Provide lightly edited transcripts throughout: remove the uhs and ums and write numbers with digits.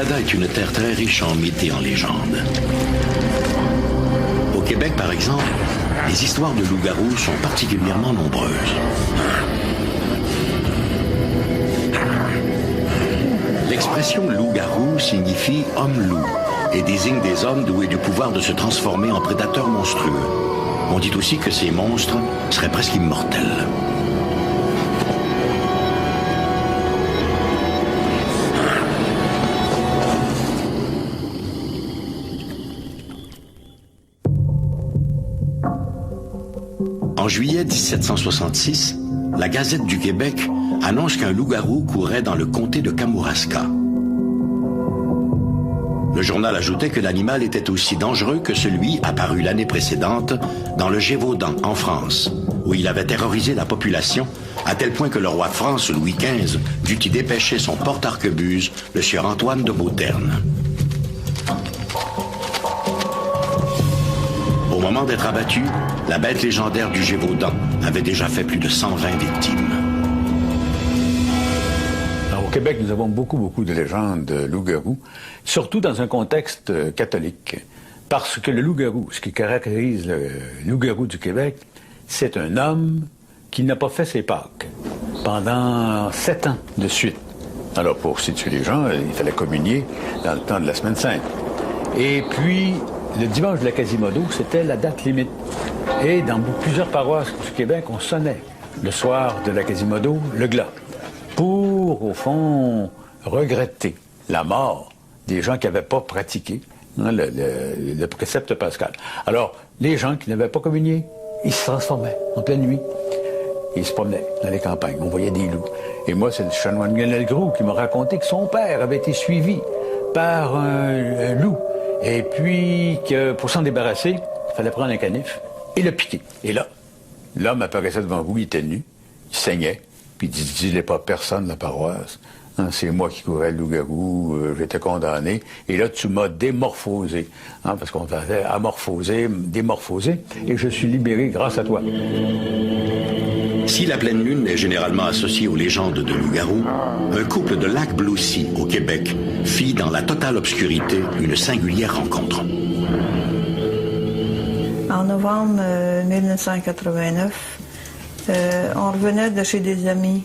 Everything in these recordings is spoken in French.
Canada est une terre très riche en mythes et en légendes. Au Québec, par exemple, les histoires de loups-garous sont particulièrement nombreuses. L'expression loup-garou signifie homme-loup et désigne des hommes doués du pouvoir de se transformer en prédateurs monstrueux. On dit aussi que ces monstres seraient presque immortels. En juillet 1766, la Gazette du Québec annonce qu'un loup-garou courait dans le comté de Kamouraska. Le journal ajoutait que l'animal était aussi dangereux que celui apparu l'année précédente dans le Gévaudan, en France, où il avait terrorisé la population à tel point que le roi de France, Louis XV, dut y dépêcher son porte-arquebuse, le sieur Antoine de Beauterne. Au moment d'être abattu, la bête légendaire du Gévaudan avait déjà fait plus de 120 victimes. Alors, au Québec, nous avons beaucoup de légendes de loups-garous, surtout dans un contexte catholique. Parce que le loup-garou, ce qui caractérise le loup-garou du Québec, c'est un homme qui n'a pas fait ses Pâques pendant 7 ans de suite. Alors, pour situer les gens, il fallait communier dans le temps de la Semaine Sainte. Et puis, le dimanche de la Quasimodo, c'était la date limite. Et dans plusieurs paroisses du Québec, on sonnait le soir de la Quasimodo le glas pour, au fond, regretter la mort des gens qui n'avaient pas pratiqué le précepte pascal. Alors, les gens qui n'avaient pas communié, ils se transformaient en pleine nuit. Ils se promenaient dans les campagnes. On voyait des loups. Et moi, c'est le chanoine Lionel Groulx qui m'a raconté que son père avait été suivi par un loup. Et puis, que pour s'en débarrasser, il fallait prendre un canif et le piquer. Et là, l'homme apparaissait devant vous, il était nu, il saignait, puis il dit, dis-le pas à personne de la paroisse. Hein, c'est moi qui courais le loup-garou, j'étais condamné. Et là, tu m'as démorphosé. Hein, parce qu'on faisait amorphoser, démorphoser, et je suis libéré grâce à toi. Si la pleine lune est généralement associée aux légendes de loup-garou, un couple de Lac-Blaucy, au Québec, fit dans la totale obscurité une singulière rencontre. En novembre 1989, on revenait de chez des amis.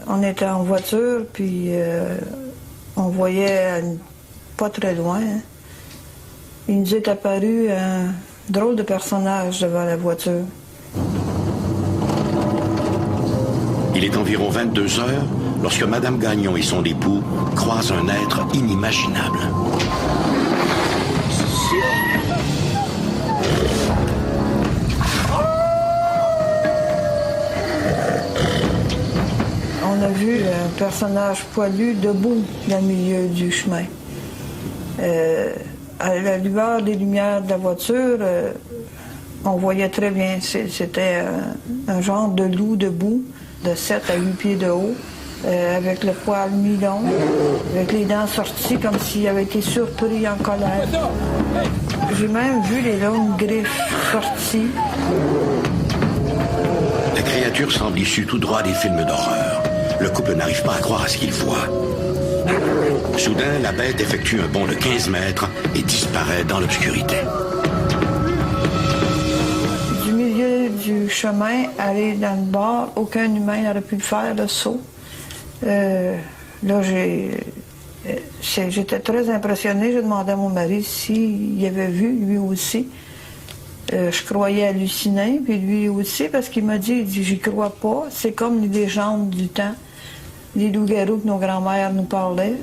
On était en voiture, puis on voyait pas très loin. Hein. Il nous est apparu un drôle de personnage devant la voiture. Il est environ 22 heures lorsque Mme Gagnon et son époux croisent un être inimaginable. On a vu un personnage poilu debout dans le milieu du chemin. À la lueur des lumières de la voiture, on voyait très bien. C'était un genre de loup debout, de 7 à 8 pieds de haut, avec le poil mi-long, avec les dents sorties comme s'il avait été surpris en colère. J'ai même vu les longues griffes sorties. La créature semble issue tout droit des films d'horreur. Le couple n'arrive pas à croire à ce qu'il voit. Soudain, la bête effectue un bond de 15 mètres et disparaît dans l'obscurité. Du milieu du chemin, aller dans le bord, aucun humain n'aurait pu le faire, le saut. Là, j'étais très impressionnée. J'ai demandé à mon mari s'il avait vu, lui aussi. Je croyais halluciner, puis lui aussi, parce qu'il m'a dit, j'y crois pas. C'est comme les légendes du temps, les loups-garous que nos grands-mères nous parlaient,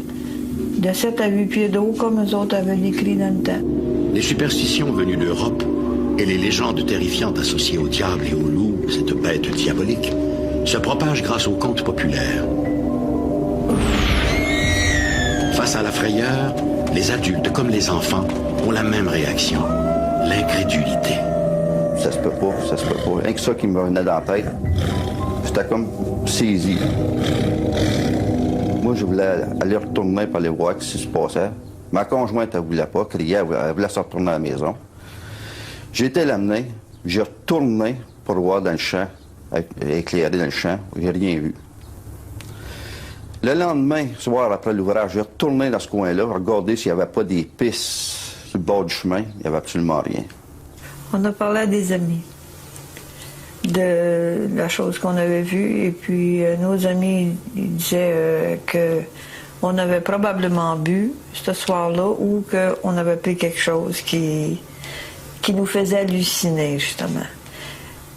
de 7 à 8 pieds d'eau, comme eux autres avaient décrit dans le temps. Les superstitions venues d'Europe et les légendes terrifiantes associées au diable et au loup, cette bête diabolique, se propagent grâce aux contes populaires. Face à la frayeur, les adultes comme les enfants ont la même réaction, l'incrédulité. Ça se peut pas. Rien que ça qui me venait dans la tête, j'étais comme saisi. Moi, je voulais aller retourner pour aller voir ce qui se passait. Ma conjointe, elle voulait pas, criait, elle voulait se retourner à la maison. J'ai été l'amener, j'ai retourné pour voir dans le champ, éclairé dans le champ, j'ai rien vu. Le lendemain, soir après l'ouvrage, j'ai retourné dans ce coin-là, regarder s'il n'y avait pas des pistes sur le bord du chemin. Il n'y avait absolument rien. On a parlé à des amis de la chose qu'on avait vue, et puis nos amis ils disaient qu'on avait probablement bu ce soir-là ou qu'on avait pris quelque chose qui nous faisait halluciner, justement.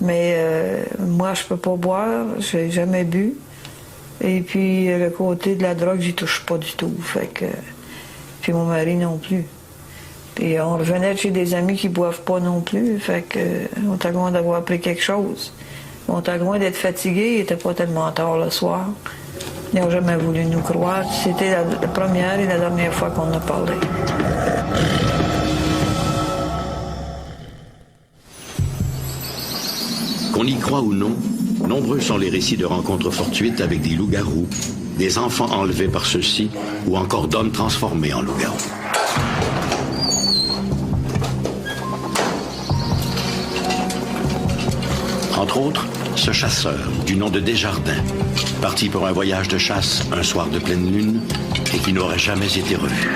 Mais moi, je peux pas boire, j'ai jamais bu. Et puis, le côté de la drogue, j'y touche pas du tout. Fait que... Puis mon mari non plus. Puis on revenait chez des amis qui boivent pas non plus. Fait que on était loin d'avoir pris quelque chose. On était loin d'être fatigués, il était pas tellement tard le soir. Ils n'ont jamais voulu nous croire. C'était la première et la dernière fois qu'on a parlé. Qu'on y croit ou non, nombreux sont les récits de rencontres fortuites avec des loups-garous, des enfants enlevés par ceux-ci ou encore d'hommes transformés en loups-garous. Entre autres, ce chasseur, du nom de Desjardins, parti pour un voyage de chasse un soir de pleine lune et qui n'aurait jamais été revu.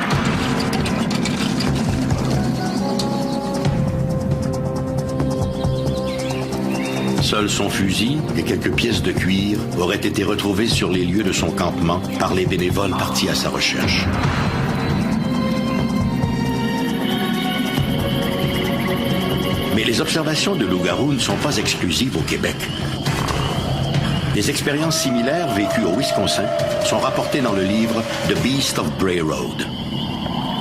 Seul son fusil et quelques pièces de cuir auraient été retrouvés sur les lieux de son campement par les bénévoles partis à sa recherche. Mais les observations de loups-garous ne sont pas exclusives au Québec. Des expériences similaires vécues au Wisconsin sont rapportées dans le livre The Beast of Bray Road.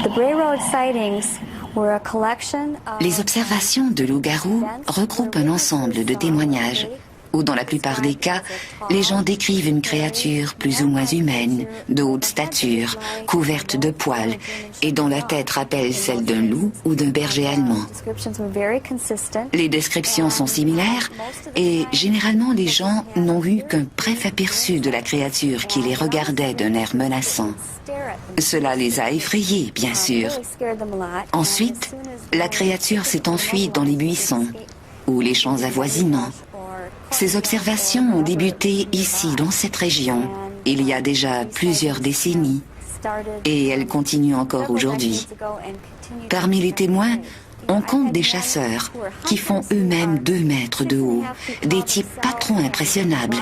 The Bray Road sightings were a collection of... Les observations de loups-garous regroupent un ensemble de témoignages où, dans la plupart des cas, les gens décrivent une créature plus ou moins humaine, de haute stature, couverte de poils, et dont la tête rappelle celle d'un loup ou d'un berger allemand. Les descriptions sont similaires et généralement les gens n'ont eu qu'un bref aperçu de la créature qui les regardait d'un air menaçant. Cela les a effrayés, bien sûr. Ensuite, la créature s'est enfuie dans les buissons ou les champs avoisinants. Ces observations ont débuté ici, dans cette région, il y a déjà plusieurs décennies, et elles continuent encore aujourd'hui. Parmi les témoins, on compte des chasseurs qui font eux-mêmes 2 mètres de haut, des types pas trop impressionnables,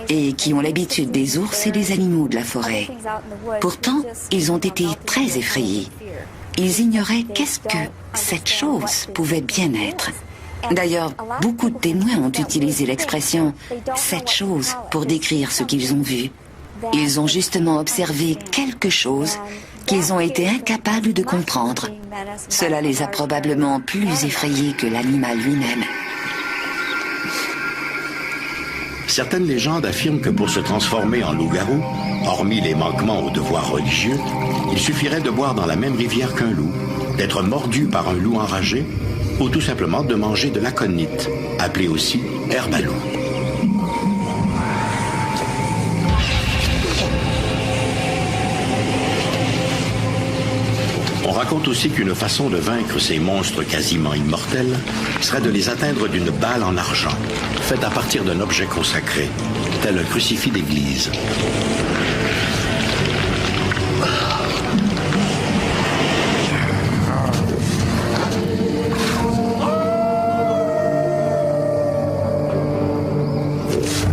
et qui ont l'habitude des ours et des animaux de la forêt. Pourtant, ils ont été très effrayés. Ils ignoraient qu'est-ce que cette chose pouvait bien être. D'ailleurs, beaucoup de témoins ont utilisé l'expression « cette chose » pour décrire ce qu'ils ont vu. Ils ont justement observé quelque chose qu'ils ont été incapables de comprendre. Cela les a probablement plus effrayés que l'animal lui-même. Certaines légendes affirment que pour se transformer en loup-garou, hormis les manquements aux devoirs religieux, il suffirait de boire dans la même rivière qu'un loup, d'être mordu par un loup enragé, ou tout simplement de manger de l'aconite, appelée aussi herbe à loup. On raconte aussi qu'une façon de vaincre ces monstres quasiment immortels serait de les atteindre d'une balle en argent, faite à partir d'un objet consacré, tel un crucifix d'église.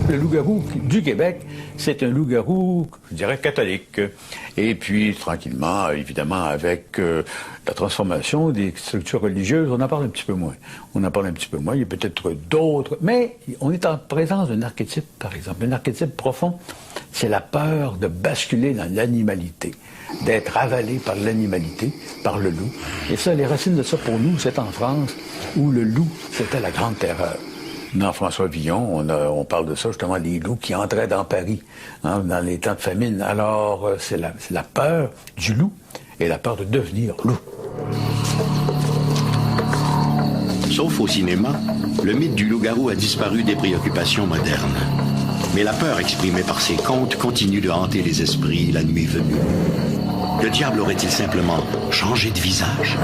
Le loup-garou du Québec, c'est un loup-garou, je dirais, catholique. Et puis, tranquillement, évidemment, avec la transformation des structures religieuses, on en parle un petit peu moins. Il y a peut-être d'autres, mais on est en présence d'un archétype, par exemple. Un archétype profond, c'est la peur de basculer dans l'animalité, d'être avalé par l'animalité, par le loup. Et ça, les racines de ça, pour nous, c'est en France, où le loup, c'était la grande terreur. Dans François Villon, on parle de ça, justement, les loups qui entraient dans Paris, hein, dans les temps de famine. Alors, c'est la peur du loup et la peur de devenir loup. Sauf au cinéma, le mythe du loup-garou a disparu des préoccupations modernes. Mais la peur exprimée par ces contes continue de hanter les esprits la nuit venue. Le diable aurait-il simplement changé de visage?